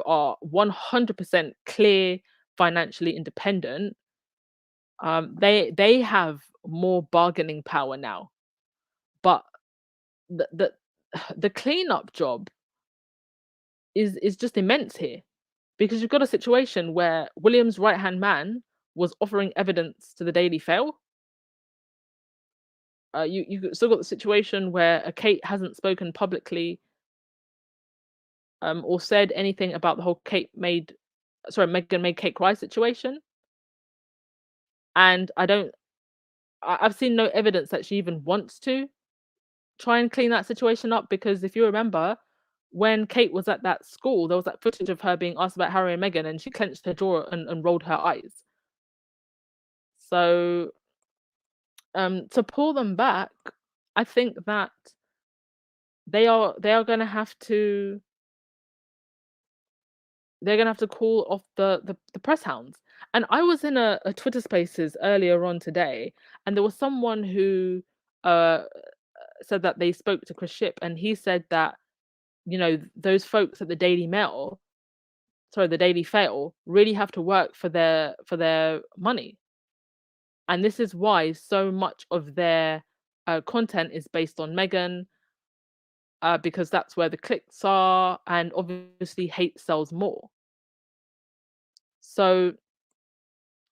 are 100% clear financially independent, they have more bargaining power now. But the the cleanup job is just immense here because you've got a situation where William's right hand man was offering evidence to the Daily Fail. You still got the situation where Kate hasn't spoken publicly or said anything about the whole Meghan made Kate cry situation, and I've seen no evidence that she even wants to try and clean that situation up because if you remember, when Kate was at that school, there was that footage of her being asked about Harry and Meghan, and she clenched her jaw and rolled her eyes. So, to pull them back, I think that they are gonna have to they're gonna have to call off the press hounds. And I was in a Twitter Spaces earlier on today, and there was someone who uh said that they spoke to Chris Ship, and he said that those folks at the the Daily Fail really have to work for their money, and this is why so much of their content is based on Meghan, because that's where the clicks are, and obviously hate sells more. So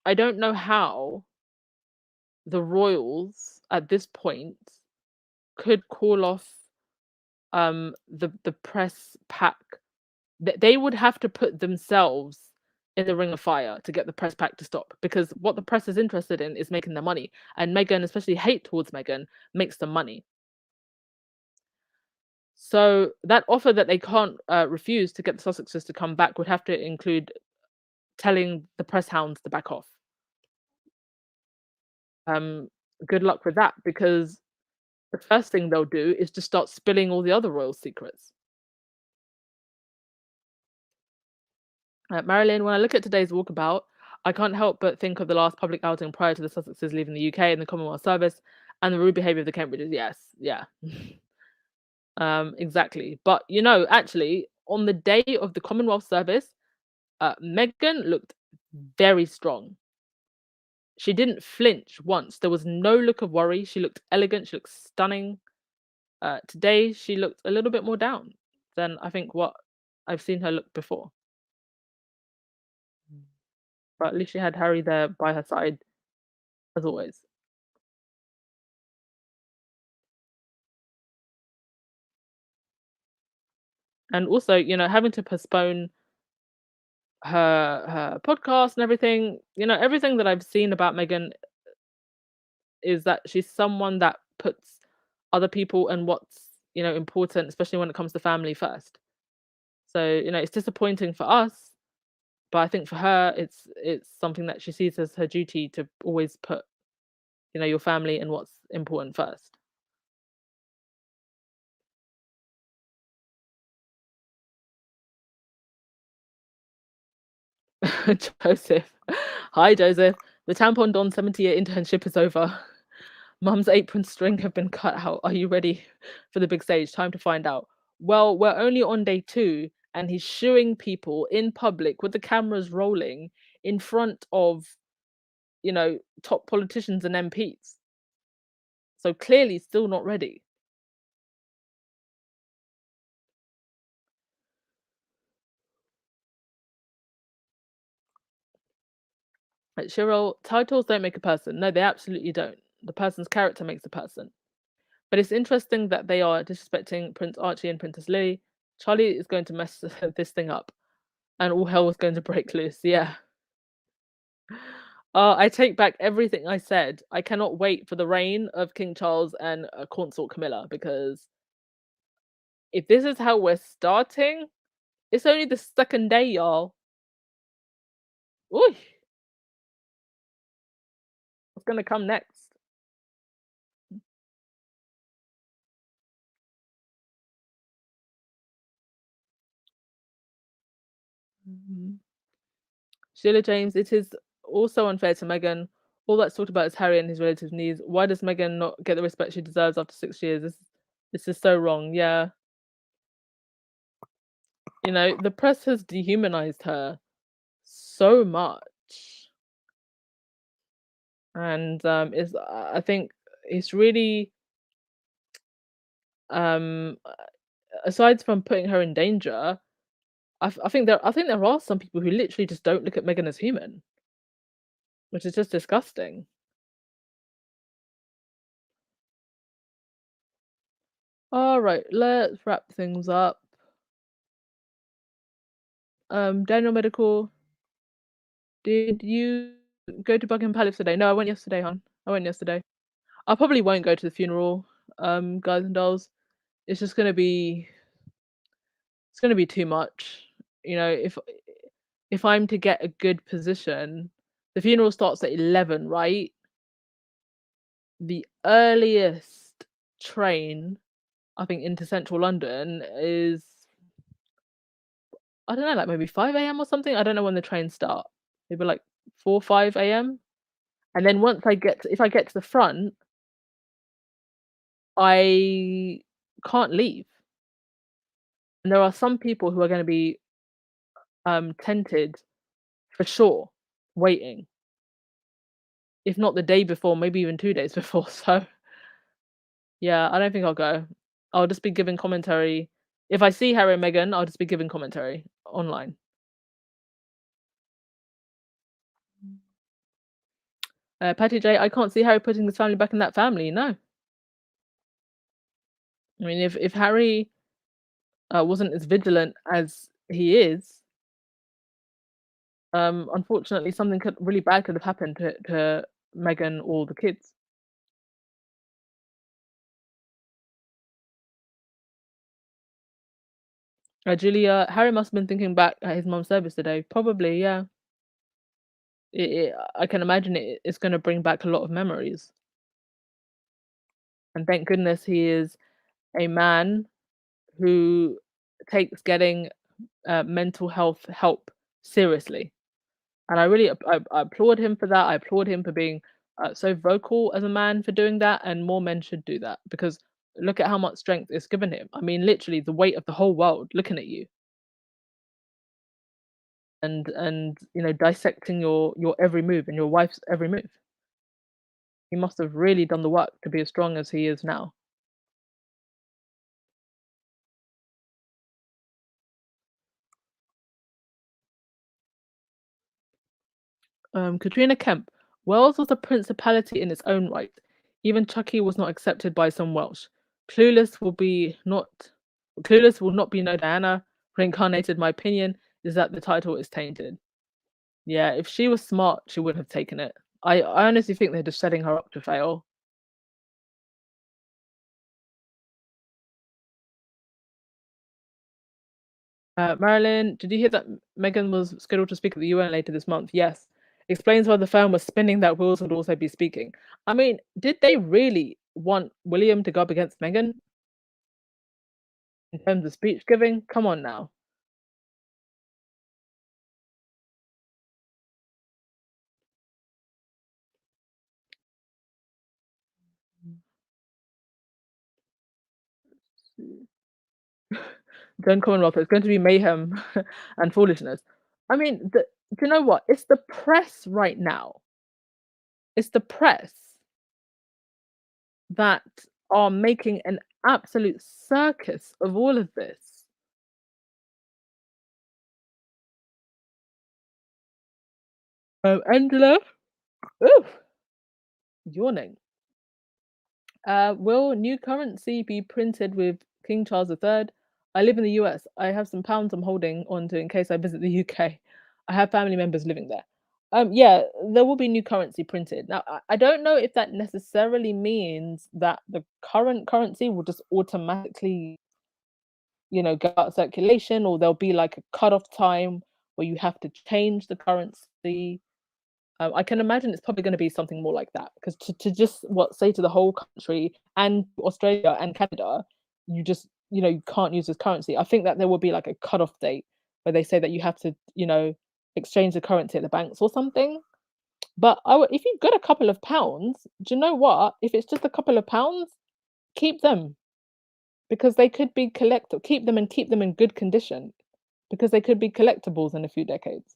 I don't know how the royals at this point could call off the press pack. They would have to put themselves in the ring of fire to get the press pack to stop because what the press is interested in is making their money, and Meghan, especially hate towards Meghan, makes them money. So that offer that they can't refuse to get the Sussexes to come back would have to include telling the press hounds to back off. Um, Good luck with that because the first thing they'll do is just start spilling all the other royal secrets. Marilyn, when I look at today's walkabout, I can't help but think of the last public outing prior to the Sussexes leaving the UK and the Commonwealth Service and the rude behaviour of the Cambridges. Yes, yeah, exactly. But actually, on the day of the Commonwealth Service, Meghan looked very strong. She didn't flinch once. There was no look of worry. She looked elegant. She looked stunning. Today, she looked a little bit more down than I think what I've seen her look before. But at least she had Harry there by her side, as always. And also, having to postpone her podcast and everything, everything that I've seen about Meghan, is that she's someone that puts other people and what's, important, especially when it comes to family first. So, it's disappointing for us, but I think for her it's something that she sees as her duty to always put, your family and what's important first. Joseph. Hi, Joseph. The Tampon Don 70-year internship is over. Mum's apron string have been cut out. Are you ready for the big stage? Time to find out. Well, we're only on day 2, and he's shooing people in public with the cameras rolling in front of, top politicians and MPs. So clearly still not ready. Like Cheryl, titles don't make a person. No, they absolutely don't. The person's character makes the person. But it's interesting that they are disrespecting Prince Archie and Princess Lily. Charlie is going to mess this thing up, and all hell is going to break loose. Yeah. I take back everything I said. I cannot wait for the reign of King Charles and Consort Camilla, because if this is how we're starting, it's only the second day, y'all. Ooh, what's gonna come next? Mhm. Sheila James, it is also unfair to Meghan. All that's talked about is Harry and his relatives' needs. Why does Meghan not get the respect she deserves after 6 years? This is so wrong. Yeah. The press has dehumanized her so much. And I think it's really, um aside from putting her in danger, I think there are some people who literally just don't look at Meghan as human, which is just disgusting. All right, let's wrap things up. Daniel Medical, did you go to Buckingham Palace today? No, I went yesterday, hon. I went yesterday. I probably won't go to the funeral, guys and dolls. It's just gonna be it's gonna be too much. If I'm to get a good position, the funeral starts at 11, right? The earliest train, I think, into central London is, I don't know, like maybe 5 a.m. or something. I don't know when the trains start. Maybe like 4, 5 a.m. And then if I get to the front, I can't leave. And there are some people who are gonna be tented for sure, waiting. If not the day before, maybe even 2 days before. So yeah, I don't think I'll go. I'll just be giving commentary. If I see Harry and Meghan, I'll just be giving commentary online. Patty J, I can't see Harry putting his family back in that family. No, I mean, if Harry wasn't as vigilant as he is, unfortunately, something really bad could have happened to Meghan or the kids. Julia, Harry must have been thinking back at his mum's service today. Probably, yeah. I can imagine it's going to bring back a lot of memories. And thank goodness he is a man who takes getting mental health help seriously. And I really I applaud him for that. I applaud him for being so vocal as a man for doing that, and more men should do that, because look at how much strength it's given him. I mean, literally the weight of the whole world looking at you, and dissecting your every move and your wife's every move. He must have really done the work to be as strong as he is now. Katrina Kemp. Wales was a principality in its own right. Even Chucky was not accepted by some Welsh. Clueless will be not Clueless will not be no Diana. Reincarnated, my opinion is that the title is tainted. Yeah, if she was smart, she would have taken it. I honestly think they're just setting her up to fail. Marilyn, did you hear that Meghan was scheduled to speak at the UN later this month? Yes. Explains why the firm was spinning that Wills would also be speaking. I mean, did they really want William to go up against Meghan in terms of speech giving? Come on now. Don't Commonwealth, it's going to be mayhem and foolishness. I mean, do you know what? It's the press right now. It's the press that are making an absolute circus of all of this. Angela, oof, yawning. Will new currency be printed with King Charles III? I live in the US. I have some pounds I'm holding on to in case I visit the UK. I have family members living there. Yeah, there will be new currency printed. Now, I don't know if that necessarily means that the current currency will just automatically, go out of circulation, or there'll be like a cut-off time where you have to change the currency. I can imagine it's probably going to be something more like that because to just say to the whole country and Australia and Canada, you can't use this currency. I think that there will be like a cut-off date where they say that you have to, exchange the currency at the banks or something. But if you've got a couple of pounds, do you know what? If it's just a couple of pounds, keep them because they could be collectible. Keep them and keep them in good condition because they could be collectibles in a few decades.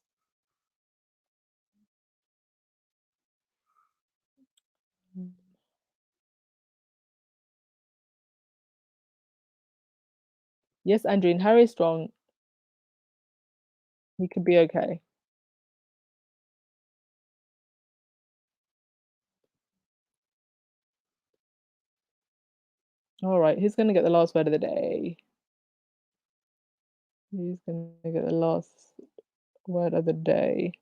Yes, Andrew, and Harry Strong, he could be okay. All right, who's gonna get the last word of the day? Who's gonna get the last word of the day?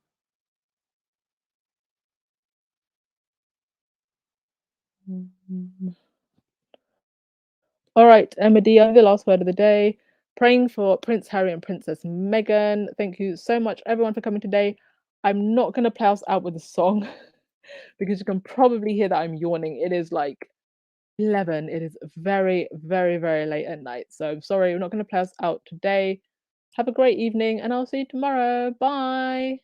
All right, Emma D, the last word of the day. Praying for Prince Harry and Princess Meghan. Thank you so much, everyone, for coming today. I'm not gonna play us out with a song because you can probably hear that I'm yawning. It is like 11. It is very, very, very late at night. So I'm sorry, we're not gonna play us out today. Have a great evening, and I'll see you tomorrow. Bye.